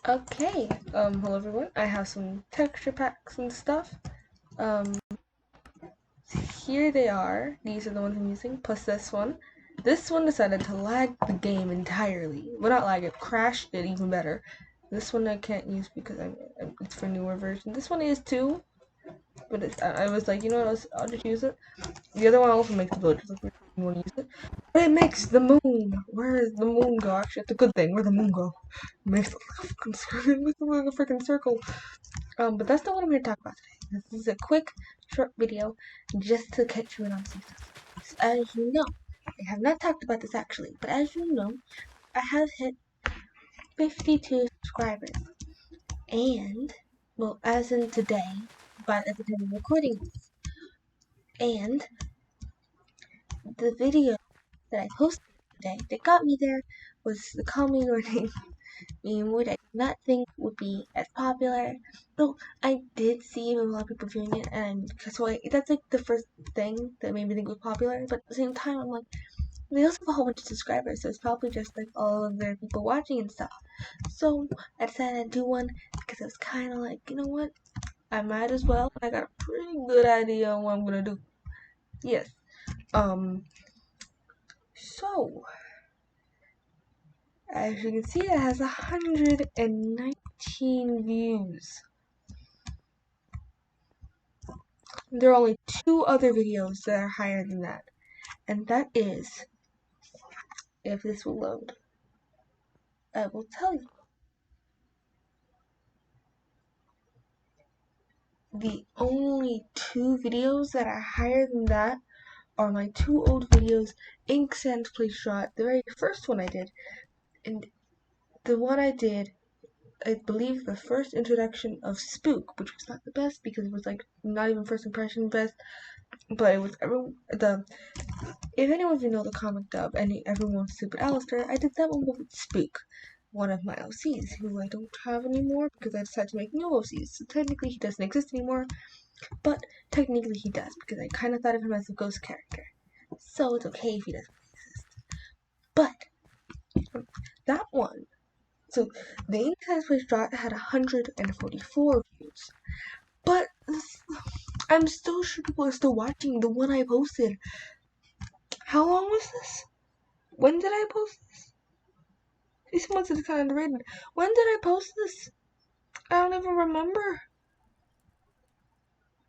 Okay, hello everyone. I have some texture packs and stuff. Um, Here they are. These are the ones I'm using, plus this one. This one decided to lag the game entirely. Well, not lag it, crashed it even better. This one I can't use because it's for newer version. This one is too, but I was like, you know what, I'll just use it. The other one also makes the villagers look weird. You want to use it? But it makes the moon. Where does the moon go? Actually, it's a good thing. Where'd the moon go? It makes it look like a freaking circle. But that's not what I'm here to talk about today. This is a quick, short video just to catch you in on some stuff. So as you know, I have not talked about this actually, but as you know, I have hit 52 subscribers. And, well, as in today, but at the time of recording this. And the video that I posted today that got me there was the calming learning meme, which I did not think would be as popular. Though I did see a lot of people viewing it, and so that's like the first thing that made me think it was popular. But at the same time, I'm like, they also have a whole bunch of subscribers, so it's probably just like all of their people watching and stuff. So I decided to do one because I was kind of like, you know what? I might as well. I got a pretty good idea on what I'm gonna do. Yes. So as you can see, it has 119 views. There are only two other videos that are higher than that, and that is, if this will load, I will tell you. The only two videos that are higher than that are my two old videos, Ink Sand Play Shot, the very first one I did, and the one I did, I believe the first introduction of Spook, which was not the best because it was like not even first impression best, but it was if anyone of you know the comic dub and everyone's Stupid Alistair, I did that one with Spook, one of my OCs, who I don't have anymore because I decided to make new OCs. So technically he doesn't exist anymore, but technically he does because I kind of thought of him as a ghost character. So it's okay if he doesn't exist. But that one, so the Inside Switch Dot had 144 views. But I'm still sure people are still watching the one I posted. How long was this? When did I post this? These months is kind of underrated. When did I post this? I don't even remember.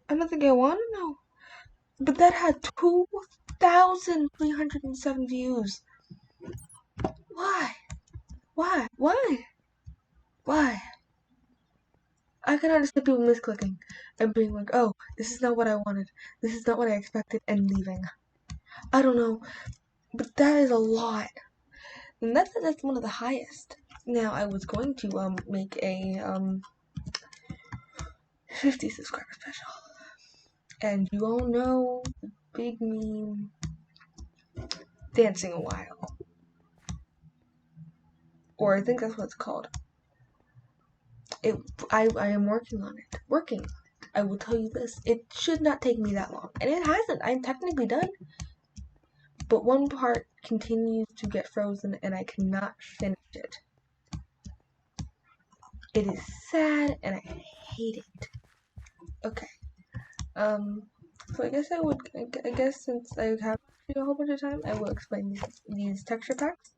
I don't think I want to know. But that had 2,307 views. Why? Why? Why? Why? I can understand people misclicking and being like, oh, this is not what I wanted. This is not what I expected, and leaving. I don't know. But that is a lot. And that's one of the highest. Now, I was going to make a 50 subscriber special. And you all know the big meme, dancing a while. Or I think that's what it's called. I am working on it. I will tell you this, it should not take me that long. And it hasn't. I'm technically done. But one part continues to get frozen and I cannot finish it. It is sad and I hate it. Okay. So I guess since I have a whole bunch of time, I will explain these texture packs.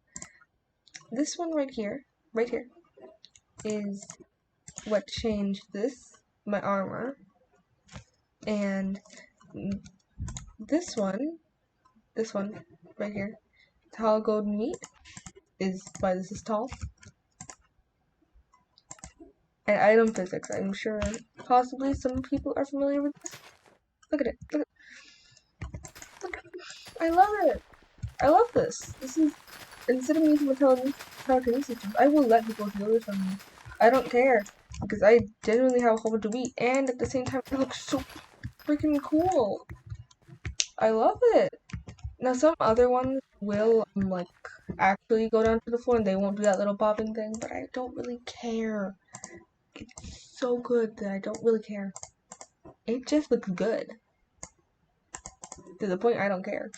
This one right here, is what changed my armor. And this one right here, Tall Golden Meat, is why this is tall. And item physics, I'm sure possibly some people are familiar with this. Look at it. Look at it. I love it. I love this. This is, instead of me using the telekinesis, I will let people heal this from me. I don't care, because I genuinely have a whole bunch of wheat, and at the same time, it looks so freaking cool. I love it. Now, some other ones will, actually go down to the floor, and they won't do that little bobbing thing, but I don't really care. It's so good that I don't really care. It just looks good. To the point I don't care.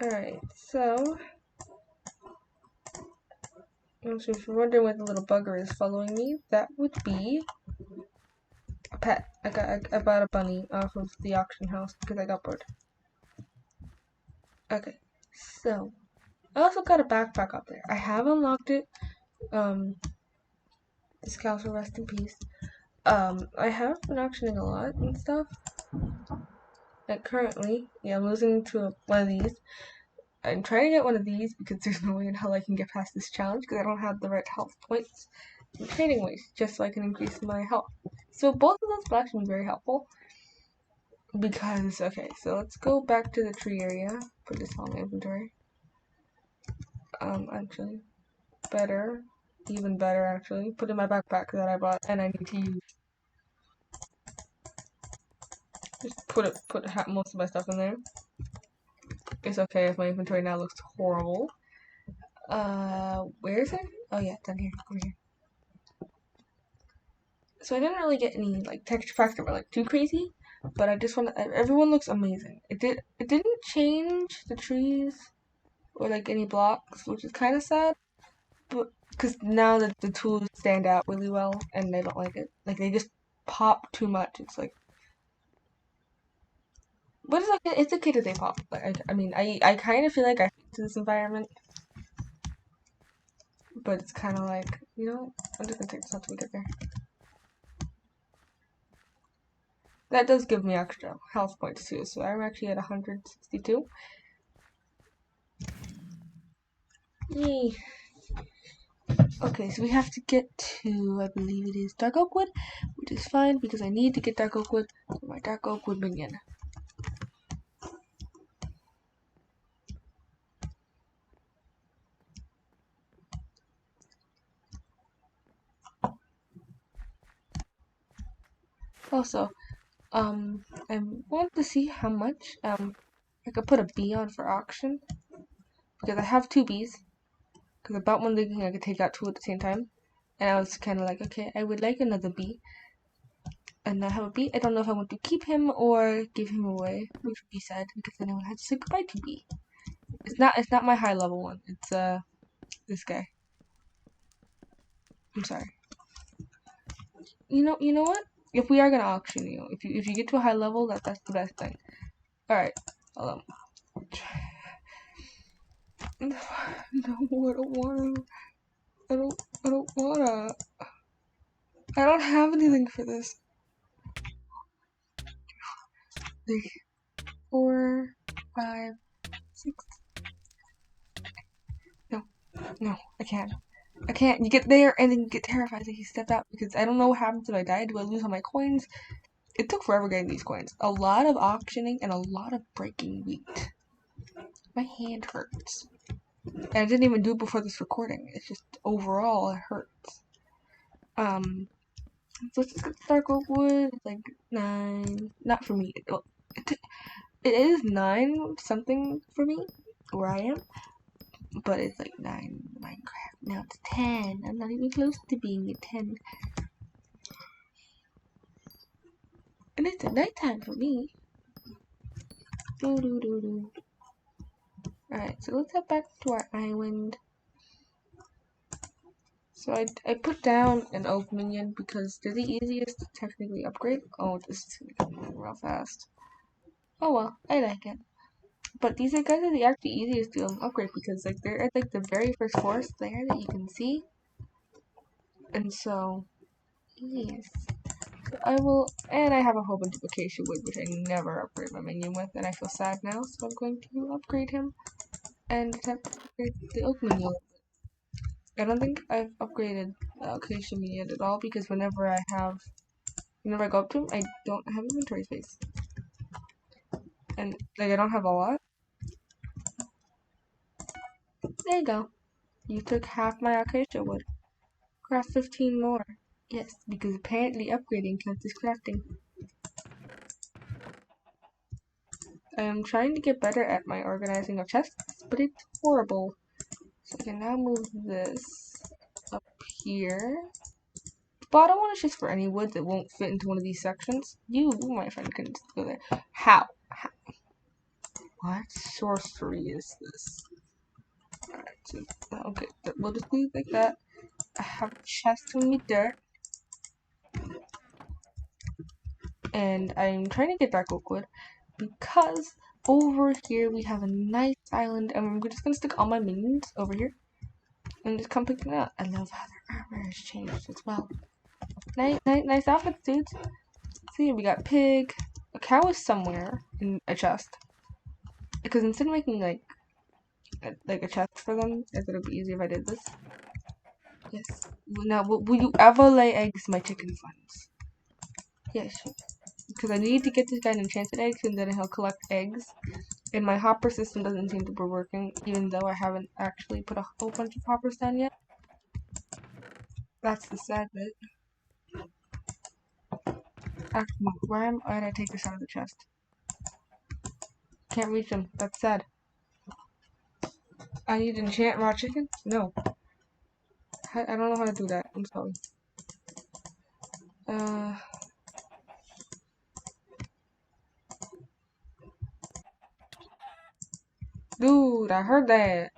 Alright, so So if you're wondering why the little bugger is following me, that would be a pet. I bought a bunny off of the auction house because I got bored. Okay, so I also got a backpack up there. I have unlocked it. This cows will rest in peace. I have been auctioning a lot and stuff. Like currently, yeah, I'm losing to one of these. I'm trying to get one of these because there's no way in hell I can get past this challenge because I don't have the right health points. I'm trading waste just so I can increase my health. So both of those will actually be very helpful. Because, okay, so let's go back to the tree area. Put this on my inventory. Actually, better. Even better, actually. Put in my backpack that I bought and I need to use. Just put most of my stuff in there. It's okay if my inventory now looks horrible. Where is it? Oh yeah, down here, over here. So I didn't really get any like texture packs that were like too crazy, but I just want everyone looks amazing. It didn't change the trees or like any blocks, which is kind of sad, but because now that the tools stand out really well and I don't like it, like they just pop too much. It's like, but it's okay. It's okay that they pop. Like I mean, I kind of feel like I fit to this environment, but it's kind of like, you know, I'm just gonna take this until we get there. That does give me extra health points too, so I'm actually at 162. Yay. Okay, so we have to get to, I believe it is dark oak wood, which is fine because I need to get dark oak wood for my dark oak wood minion. Also, I want to see how much, I could put a bee on for auction because I have two bees. Because I bought one thinking I could take out two at the same time, and I was kind of like, okay, I would like another bee. And I have a bee. I don't know if I want to keep him or give him away, which would be sad because then I would have to say goodbye to bee. It's not my high level one. It's this guy. I'm sorry. You know what? If we are gonna auction you, if you get to a high level, that's the best thing. All right. No, I don't wanna. I don't wanna. I don't have anything for this. 3, 4, 5, 6. No, I can't. I can't. You get there and then you get terrified that you step out because I don't know what happens if I die. Do I lose all my coins? It took forever getting these coins. A lot of auctioning and a lot of breaking wheat. My hand hurts. And I didn't even do it before this recording. It's just overall it hurts. So let's just get dark oak wood. It's like 9. Not for me. It is 9 something for me where I am. But it's like 9 Minecraft. Now it's 10. I'm not even close to being at 10. And it's at nighttime for me. Alright, so let's head back to our island. So I put down an oak minion because they're the easiest to technically upgrade. Oh, this is gonna go real fast. Oh well, I like it. But these guys are the actually easiest to upgrade because like they're at like the very first forest there that you can see. And so, yes. And I have a whole bunch of acacia wood, which I never upgrade my minion with, and I feel sad now, so I'm going to upgrade him and attempt to upgrade the oak minion. I don't think I've upgraded the acacia minion at all because whenever I go up to him, I don't have inventory space. And, like, I don't have a lot. There you go. You took half my acacia wood. Craft 15 more. Yes, because apparently upgrading counts as crafting. I am trying to get better at my organizing of chests, but it's horrible. So I can now move this up here. The bottom one is just for any wood that won't fit into one of these sections. You, my friend, can just go there. How? What sorcery is this? Alright, So, okay, we'll just leave it like that. I have a chest to meet there. And I'm trying to get back Oakwood because over here we have a nice island, and we're just gonna stick all my minions over here and just come pick them up. I love how their armor has changed as well. Nice outfits, dudes. See, we got pig. A cow is somewhere in a chest. Because instead of making like a chest for them, I thought it'd be easier if I did this. Yes. Now, will you ever lay eggs, my chicken friends? Yes. Because I need to get this guy an enchanted eggs, and then he'll collect eggs. And my hopper system doesn't seem to be working, even though I haven't actually put a whole bunch of hoppers down yet. That's the sad bit. Actually, why did I take this out of the chest? Can't reach them. That's sad. I need to enchant raw chicken? No. I don't know how to do that. I'm sorry. Dude, I heard that.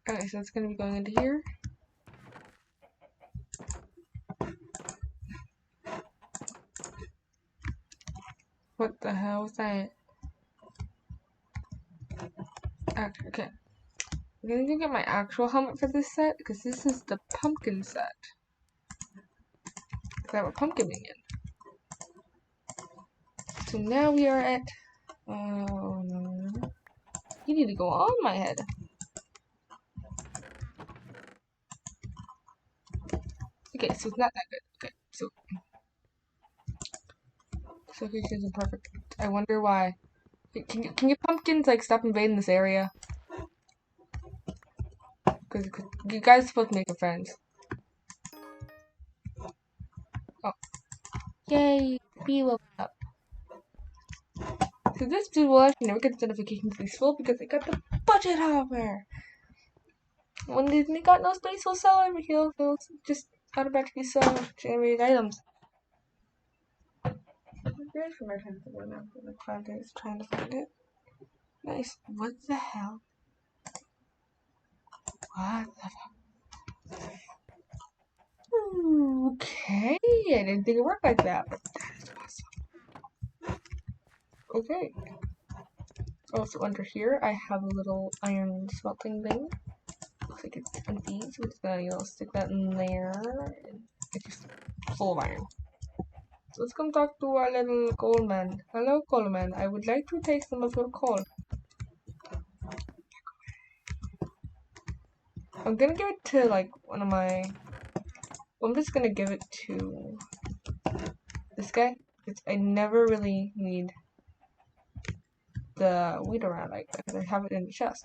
Okay, so it's gonna be going into here. What the hell was that? Okay. I'm gonna go get my actual helmet for this set, because this is the pumpkin set. Because I have a pumpkin minion. So now we are at... Oh, no. You need to go on my head. Okay, so it's not that good. Okay, so... Location isn't perfect. I wonder why. Can you pumpkins, like, stop invading this area? Because you guys are supposed to make friends. Oh. Yay! Bee woke up. So this dude will actually never get the notifications he's full because they got the budget hopper. When they got no space, he'll sell every he'll just automatically sell generated items. Great for my time to go now for like 5 days trying to find it. Nice. What the hell? What the fuck? Okay, I didn't think it worked like that, but that is awesome. Okay. Also under here, I have a little iron smelting thing. Looks like it's empty, so we're just gonna, stick that in there. And it's just full of iron. So let's come talk to our little coal man. Hello, coal man. I would like to take some of your coal. I'm gonna give it to, like, one of my... I'm just gonna give it to this guy, because I never really need the wheat around like that, because I have it in the chest.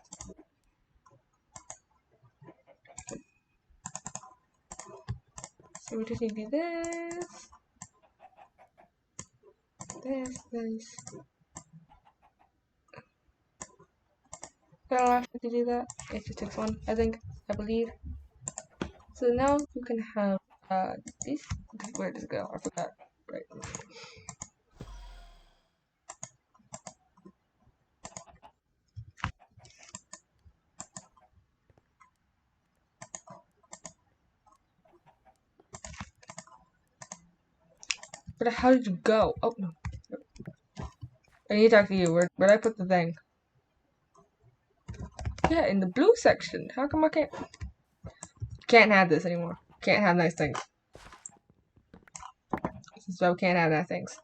So we just need to do this. This. I don't have to do that. It just takes one, I believe. So now you can have this. Where does it go? I forgot. Right. But how did you go? Oh no. I need to talk to you. Where'd I put the thing? Yeah, in the blue section. How come I can't have this anymore? Can't have nice things. This is why we can't have nice things.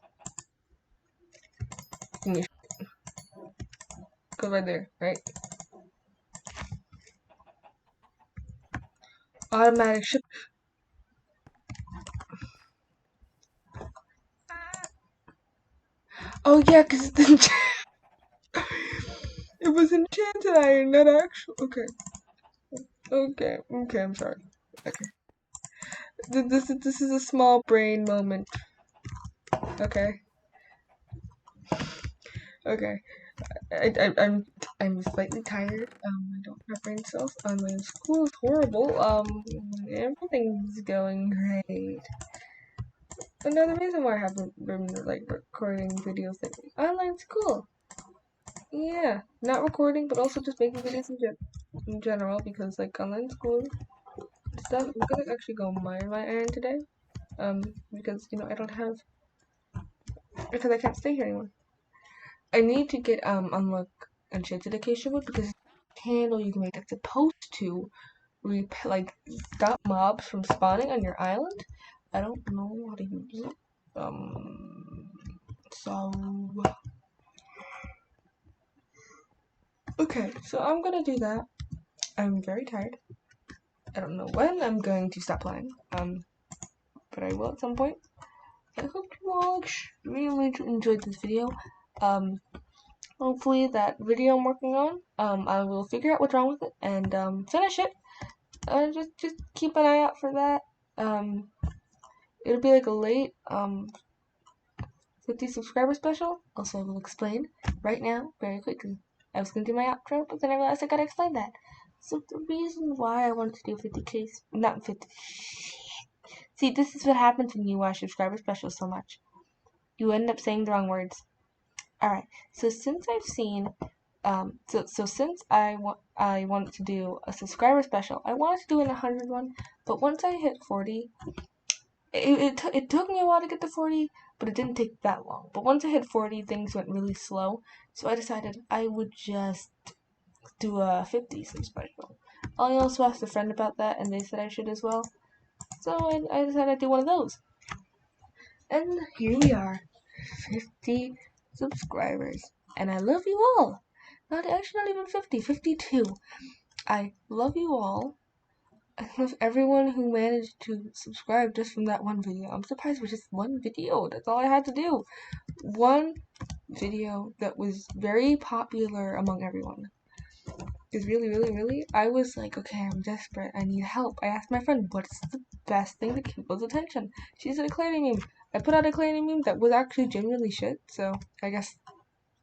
Go right there, right? Automatic ship. Oh yeah, cause it's it was enchanted iron, not actual. Okay, I'm sorry. Okay. This is a small brain moment. Okay. Okay. I'm slightly tired. I don't have brain cells. My school is horrible. Everything's going great. another reason why I haven't been like recording videos lately. Online school. Yeah, not recording, but also just making videos in general because like online school stuff. I'm gonna actually go mine my iron today. Because I don't have because I can't stay here anymore. I need to get unlock enchanted acacia wood because it's a candle you can make that's supposed to stop mobs from spawning on your island. I don't know how to use it. So okay, so I'm gonna do that. I'm very tired. I don't know when I'm going to stop playing. But I will at some point. I hope you all really enjoyed this video. Hopefully that video I'm working on, I will figure out what's wrong with it and finish it. Just keep an eye out for that. It'll be like a late 50 subscriber special. Also, I will explain right now very quickly. I was gonna do my outro, but then I realized I gotta explain that. So the reason why I wanted to do 50k, not 50. See, this is what happens when you watch subscriber specials so much. You end up saying the wrong words. Alright, so since I've seen, since I wanted to do a subscriber special, I wanted to do an 100 one, but once I hit 40, it took me a while to get to 40, but it didn't take that long. But once I hit 40, things went really slow, so I decided I would just do a 50 sub special. I also asked a friend about that, and they said I should as well. So I decided I'd do one of those. And here we are, 50 subscribers. And I love you all. Not even 50, 52. I love you all. I love everyone who managed to subscribe just from that one video. I'm surprised with just one video. That's all I had to do. One video that was very popular among everyone. Because really, I was like, okay, I'm desperate. I need help. I asked my friend, what's the best thing to keep people's attention? She said a clarity meme. I put out a clarity meme that was actually genuinely shit, so I guess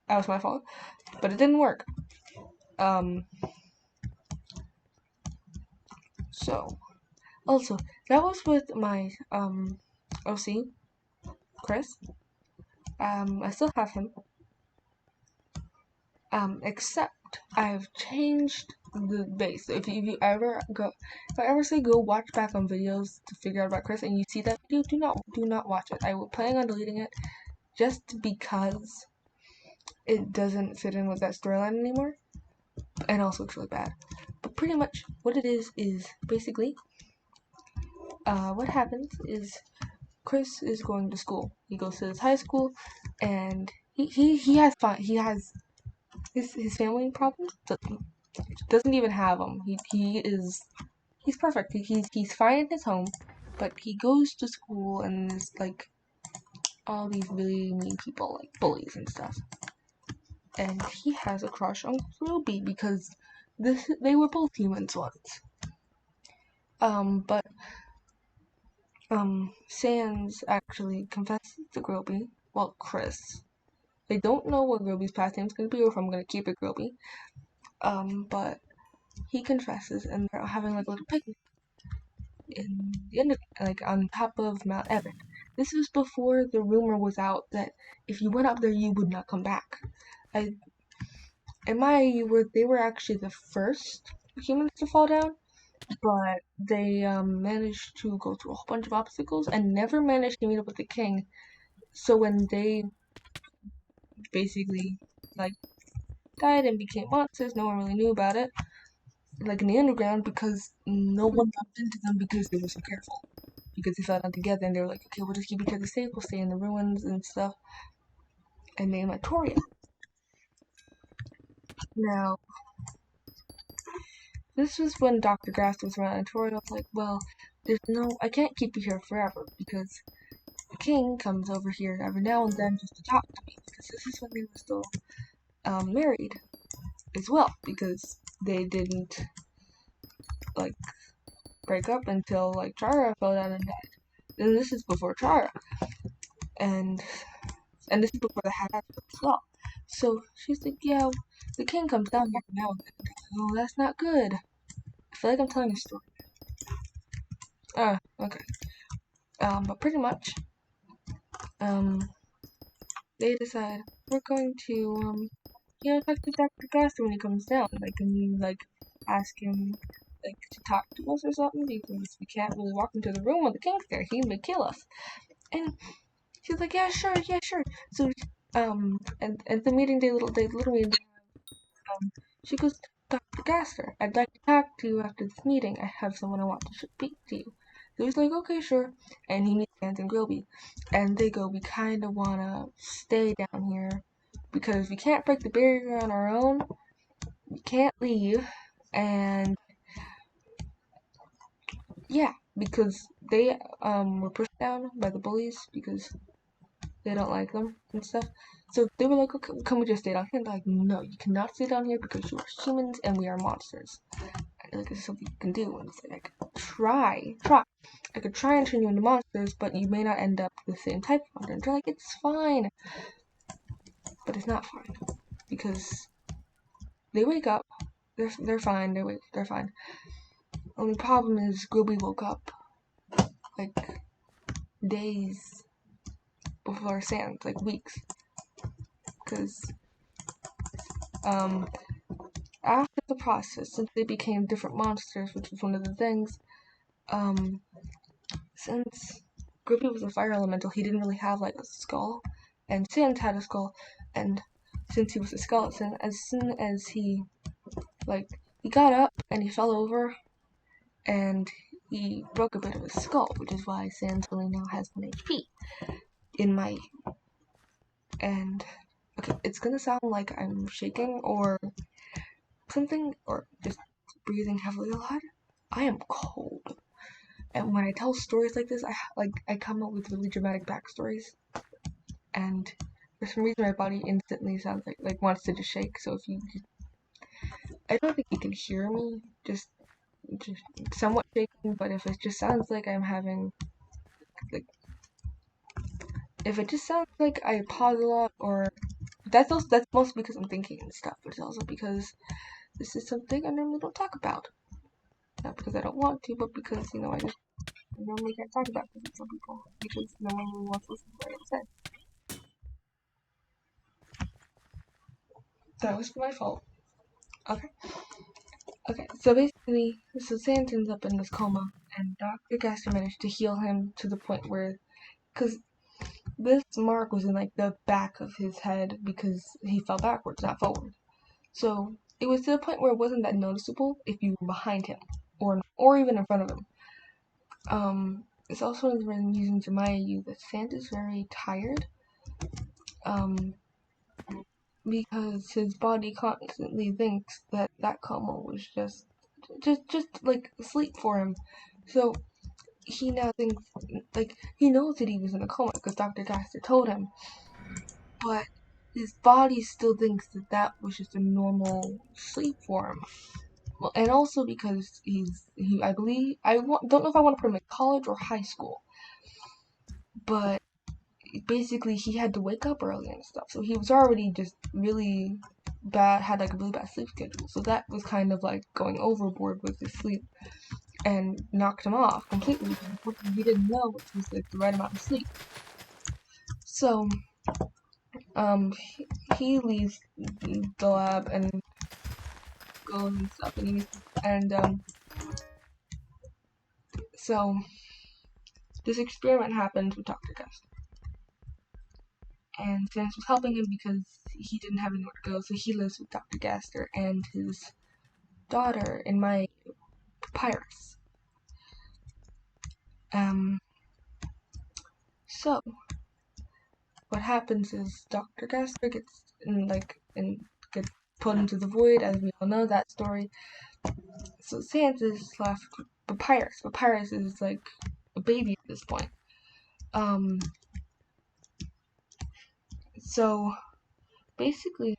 that was my fault. But it didn't work. So, also, that was with my, OC, Chris. I still have him. Except I've changed the base. If I ever say go watch back on videos to figure out about Chris and you see that video, do not watch it. I will plan on deleting it just because it doesn't fit in with that storyline anymore. And also it's really bad. But pretty much what it is basically what happens is Chris is going to school. He goes to his high school and he has fun. He has his family problems doesn't even have them. He's perfect. He's fine in his home, but he goes to school and there's like all these really mean people, like bullies and stuff. And he has a crush on Ruby because they were both humans once. But Sans actually confesses to Groby. Well, Chris. They don't know what Groby's past name's gonna be or if I'm gonna keep it Groby. But he confesses and they're having like a little picnic in the end, like on top of Mount Evan. This was before the rumor was out that if you went up there, you would not come back. They were actually the first humans to fall down, but they managed to go through a whole bunch of obstacles and never managed to meet up with the king. So when they basically like died and became monsters, no one really knew about it. Like in the underground because no one bumped into them because they were so careful. Because they fell down together and they were like, okay, we'll just keep each other safe, we'll stay in the ruins and stuff. And named Victoria. Now, this was when Dr. Grass was around and Tori was like, well, I can't keep you here forever because the king comes over here every now and then just to talk to me because this is when they were still married as well because they didn't like break up until like Chara fell down and died. And this is before Chara. And this is before the hat as well. So she's like, yeah, the king comes down here now and then. Oh, that's not good. I feel like I'm telling a story. Okay. But pretty much, they decide we're going to talk to Dr. Gaster when he comes down. Like, can you ask him to talk to us or something, because we can't really walk into the room with the king's there. He may kill us. And she's like, yeah, sure. So and the meeting they little meeting, she goes, Dr. Gaster, I'd like to talk to you after this meeting. I have someone I want to speak to you. So he's like, okay, sure. And he meets Sans and Groby. And they go, we kind of want to stay down here because we can't break the barrier on our own. We can't leave. And yeah, because they were pushed down by the bullies because they don't like them and stuff. So they were like, okay, can we just stay down here? And they're like, no, you cannot stay down here because you are humans and we are monsters. And like, it's something you can do. And it's like, I could try. I could try and turn you into monsters, but you may not end up the same type of monster. And they're like, it's fine. But it's not fine. Because they wake up. They're fine. They're fine. Only problem is Groby woke up like days before Sans, like weeks. Because after the process, since they became different monsters, which was one of the things, since Groupie was a fire elemental, he didn't really have like a skull, and Sans had a skull, and since he was a skeleton, as soon as he got up and he fell over, and he broke a bit of his skull, which is why Sans only now has 1 HP in my. And okay, it's gonna sound like I'm shaking or something, or just breathing heavily a lot. I am cold. And when I tell stories like this, I come up with really dramatic backstories, and for some reason my body instantly sounds like wants to just shake. So if you, I don't think you can hear me, just somewhat shaking. But if it just sounds like I'm having if it just sounds like I pause a lot, or that's mostly because I'm thinking and stuff, but it's also because this is something I normally don't talk about. Not because I don't want to, but because I just normally can't talk about it with some people because no one really wants to listen to what I said. That was my fault. Okay. So basically, Sans ends up in this coma, and Dr. Gaster managed to heal him to the point where, because this mark was in the back of his head because he fell backwards, not forward. So it was to the point where it wasn't that noticeable if you were behind him or even in front of him. It's also one of the reasons remind you that Sans is very tired. Because his body constantly thinks that coma was just like sleep for him. So he now thinks he knows that he was in a coma because Dr. Gaster told him, but his body still thinks that was just a normal sleep for him. Well, and also because I believe don't know if I want to put him in college or high school, but basically he had to wake up early and stuff, so he was already just really bad, had a really bad sleep schedule, so that was kind of going overboard with his sleep and knocked him off completely. He didn't know which was the right amount of sleep. So he leaves the lab and goes and stuff, and so this experiment happened with Dr. Gaster. And Sans was helping him because he didn't have anywhere to go, so he lives with Dr. Gaster and his daughter in my Papyrus. So what happens is Dr. Gaster gets gets put into the void, as we all know that story. So Sans is left with Papyrus. Papyrus is a baby at this point. So basically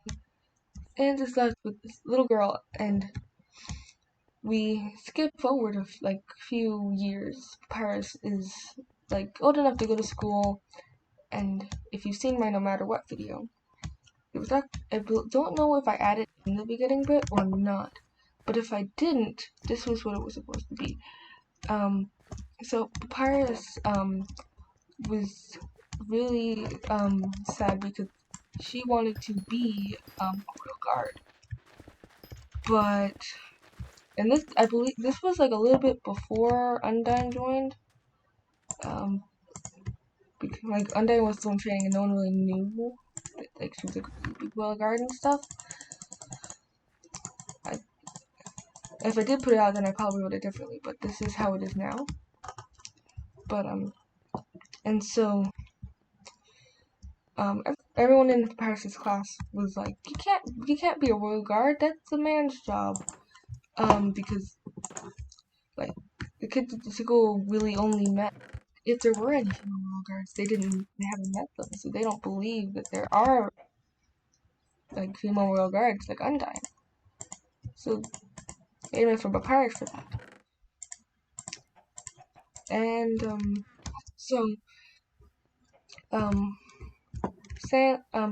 Sans is left with this little girl, and we skip forward a few years. Papyrus is old enough to go to school, and if you've seen my No Matter What video, it was I don't know if I added in the beginning bit or not, but if I didn't, this was what it was supposed to be. So Papyrus was really sad because she wanted to be a royal guard, but and this I believe this was like a little bit before Undyne joined. Because like Undyne was still in training and no one really knew that like she was a royal guard and stuff. If I did put it out, then I probably wrote it differently, but this is how it is now. But and so everyone in Paris's class was like, you can't be a royal guard. That's a man's job. Because like the kids at the school really only met if there were any female royal guards. They haven't met them, so they don't believe that there are like female royal guards like Undyne. So they went for Papyrus for that. And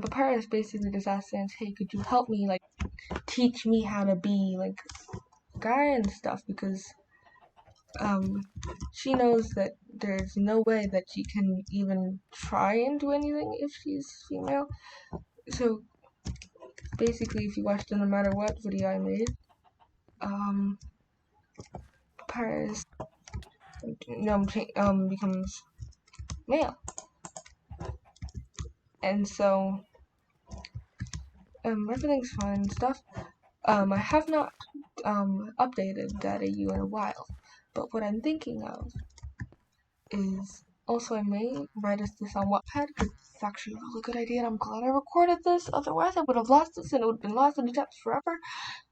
Papyrus basically just asked Sans, hey, could you help me, like, teach me how to be, like, a guy and stuff, because, she knows that there's no way that she can even try and do anything if she's female. So, basically, if you watched the No Matter What video I made, Papyrus, becomes male. And so, everything's fine and stuff. I have not updated that AU in a while, but what I'm thinking of is also I may write this on Wattpad because it's actually a really good idea and I'm glad I recorded this, otherwise I would have lost this and it would have been lost in the depths forever.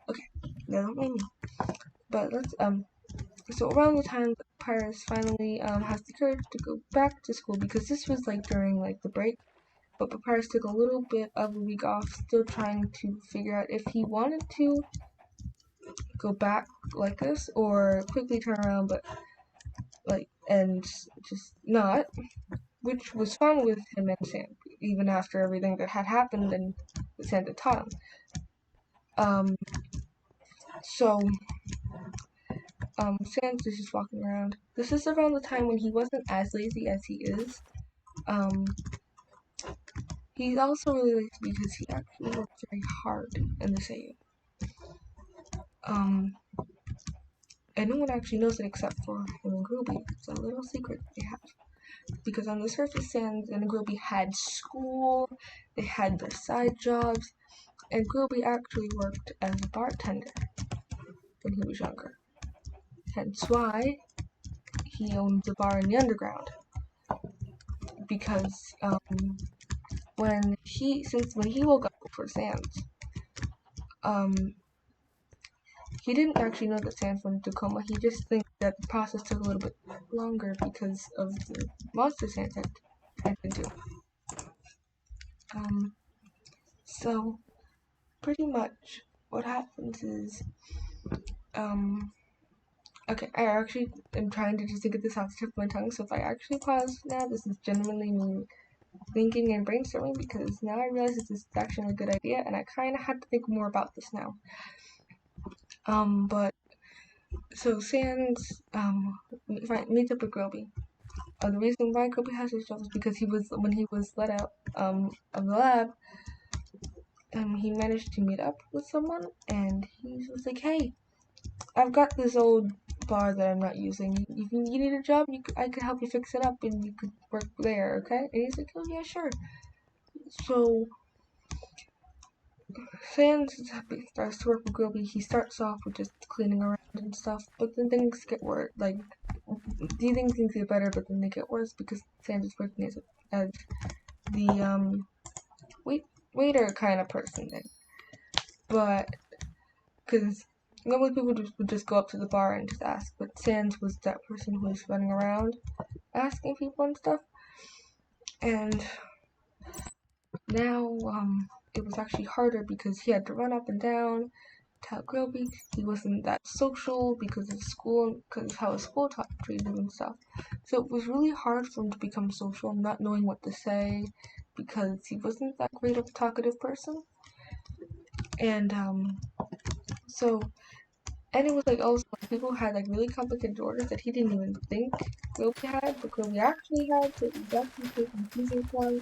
Okay, that don't mean me. But let's so around the time that Paris finally has the courage to go back to school, because this was like during like the break, but Papyrus took a little bit of a week off, still trying to figure out if he wanted to go back like this or quickly turn around, but like and just not, which was fine with him and Sam, even after everything that had happened and Sam had taught him. So Sam's just walking around. This is around the time when he wasn't as lazy as he is. He's also really lazy because he actually works very hard in this AU. And no one actually knows it except for him and Groby. It's a little secret they have. Because on the surface, Sans and Groby had school, they had their side jobs, and Groby actually worked as a bartender when he was younger. Hence why he owns a bar in the underground. Because when he woke up for Sans, he didn't actually know that Sans went into coma. He just thinks that the process took a little bit longer because of the monster Sans had to do. So pretty much what happens is, okay, I actually am trying to just get this off the tip of my tongue, so if I actually pause now, this is genuinely me thinking and brainstorming, because now I realize this is actually a good idea, and I kind of had to think more about this now. But, so Sans, meets up with Groby. The reason why Groby has his job is because when he was let out, of the lab, he managed to meet up with someone, and he was like, hey, I've got this old bar that I'm not using. If you need a job, I could help you fix it up and you could work there, okay? And he's like, oh yeah, sure. So Sans starts to work with Groby. He starts off with just cleaning around and stuff, but then things get worse. Like, things get better, but then they get worse because Sans is working as the waiter kind of person then. But because normally people would just go up to the bar and just ask, but Sans was that person who was running around asking people and stuff. And now it was actually harder because he had to run up and down, tell Groby he wasn't that social because of school, because of how his school treated him and stuff. So it was really hard for him to become social, not knowing what to say, because he wasn't that great of a talkative person. And so And it was like also people had like really complicated orders that he didn't even think Quilby had, but Quilby actually had, so it was definitely so confusing for him.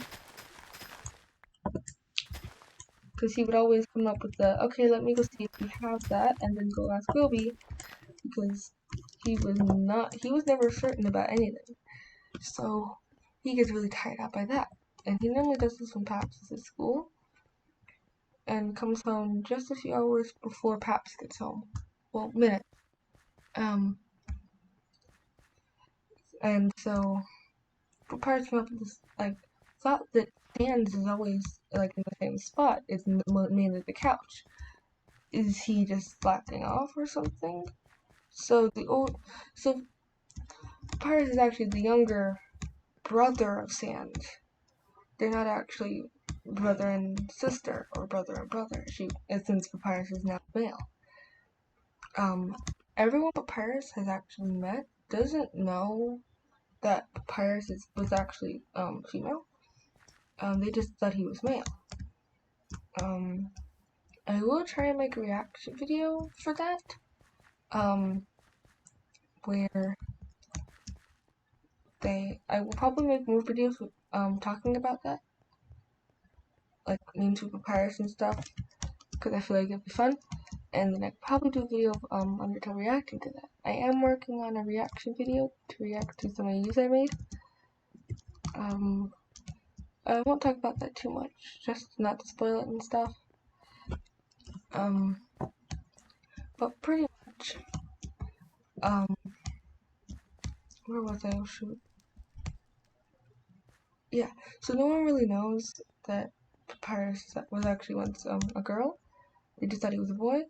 Because he would always come up with the, okay, let me go see if we have that, and then go ask Quilby, because he was never certain about anything. So he gets really tired out by that. And he normally does this when Paps is at school, and comes home just a few hours before Paps gets home. Well, minutes. And so Papyrus came up with this, like, thought that Sans is always, like, in the same spot. It's mainly the couch. Is he just slacking off or something? So Papyrus is actually the younger brother of Sans. They're not actually brother and sister or brother and brother. Since Papyrus is now male. Everyone Papyrus has actually met doesn't know that Papyrus was actually female. They just thought he was male. I will try and make a reaction video for that. Where I will probably make more videos with, talking about that. Like memes with Papyrus and stuff. Because I feel like it'd be fun. And then I probably do a video of Undertale reacting to that. I am working on a reaction video to react to some AUs I made. I won't talk about that too much, just not to spoil it and stuff. But pretty much, where was I? Oh shoot. Yeah, so no one really knows that Papyrus was actually once a girl. They just thought he was a boy.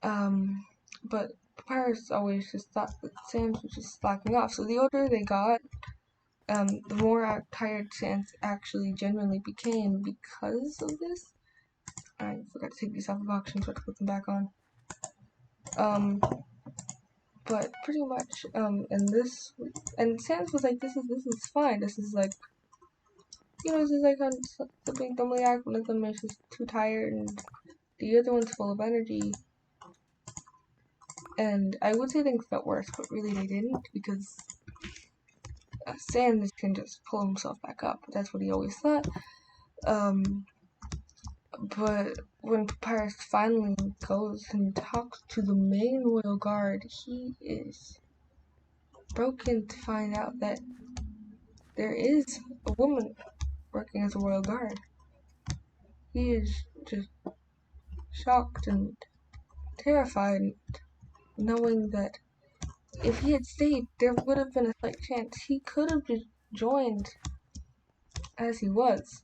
But Papyrus always just thought that Sans was just slacking off. So the older they got, the more tired Sans actually genuinely became because of this. I forgot to take these off of auction, so I have to put them back on. But pretty much, and Sans was like, this is fine. This is like, this is like something dumbly act. One of them is just too tired, and the other one's full of energy. And I would say things got worse, but really they didn't, because Sans can just pull himself back up. That's what he always thought. But when Papyrus finally goes and talks to the main royal guard, he is broken to find out that there is a woman working as a royal guard. He is just shocked and terrified, knowing that if he had stayed, there would have been a slight chance he could have just joined as he was.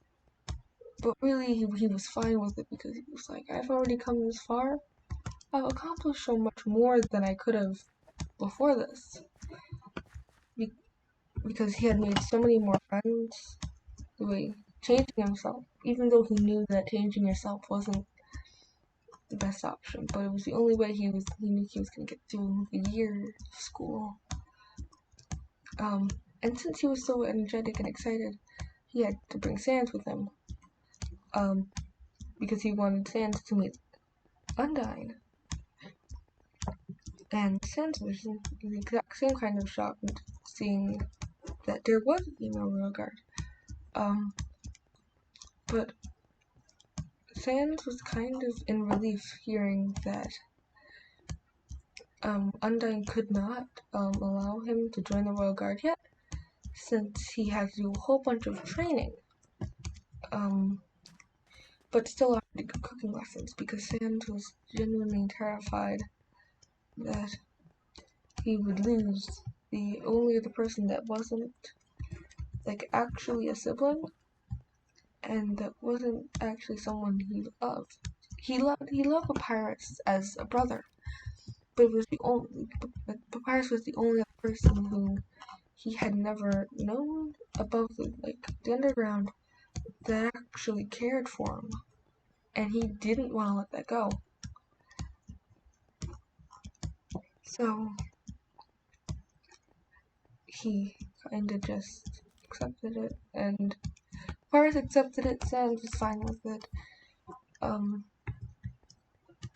But really, he was fine with it, because he was like, I've already come this far. I've accomplished so much more than I could have before this. Because he had made so many more friends, changing himself, even though he knew that changing yourself wasn't the best option, but it was the only way he knew he was going to get through the year of school. And since he was so energetic and excited, he had to bring Sans with him, because he wanted Sans to meet Undyne. And Sans was in the exact same kind of shock seeing that there was a female royal guard. But Sans was kind of in relief hearing that Undyne could not allow him to join the royal guard yet, since he had to do a whole bunch of training. But still offered to give cooking lessons, because Sans was genuinely terrified that he would lose the only other person that wasn't like actually a sibling, and that wasn't actually someone he loved. He loved Papyrus as a brother, but Papyrus was the only other person who he had never known above the underground that actually cared for him, and he didn't want to let that go. So he kind of just accepted it, and Papyrus accepted it. Sans was fine with it.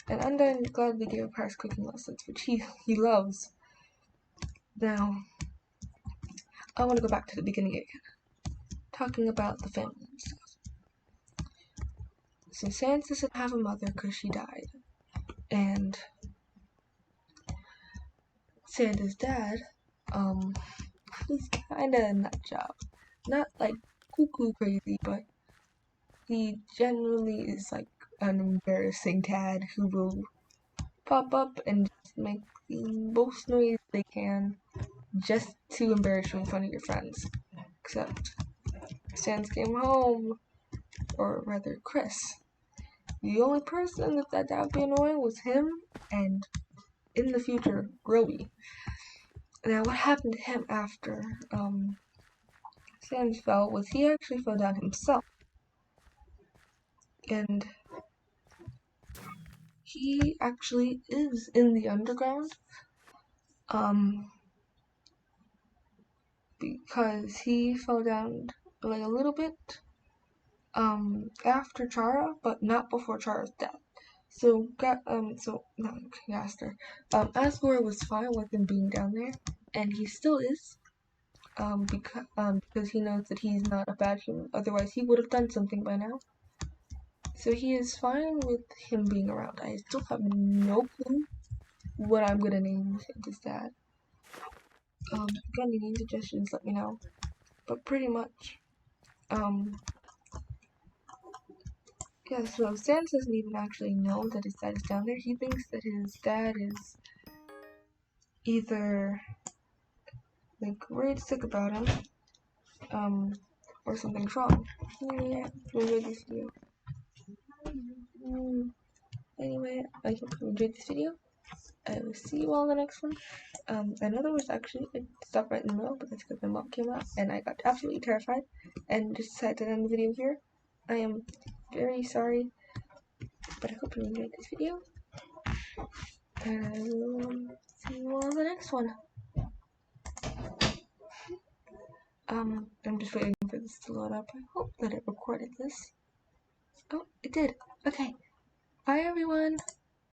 and Undyne gladly gave Paris cooking lessons, which he loves. Now, I want to go back to the beginning again, talking about the family and stuff. So Sans doesn't have a mother because she died, and Santa's dad, he's kinda a nut job. Not like cuckoo crazy, but he generally is like an embarrassing dad who will pop up and just make the most noise they can just to embarrass you in front of your friends. Except Sans came home, or rather Chris. The only person that would be annoying was him and, in the future, Groby. Now, what happened to him after Sans fell was he actually fell down himself. And he actually is in the underground. Because he fell down like a little bit after Chara, but not before Chara's death. So Asgore was fine with him being down there, and he still is, because he knows that he's not a bad human. Otherwise, he would have done something by now. So he is fine with him being around. I still have no clue what I'm gonna name his dad. If you got any name suggestions, let me know. But pretty much, yeah, so Sans doesn't even actually know that his dad is down there. He thinks that his dad is either like worried sick about him, or something's wrong. Yeah, enjoyed this video. Anyway, I hope you enjoyed this video. I will see you all in the next one. I know there was actually a stop right in the middle, but that's because my mom came out and I got absolutely terrified and just decided to end the video here. I am very sorry, but I hope you enjoyed this video. And I will see you all in the next one. I'm just waiting for this to load up. I hope that it recorded this. Oh, it did. Okay. Bye, everyone.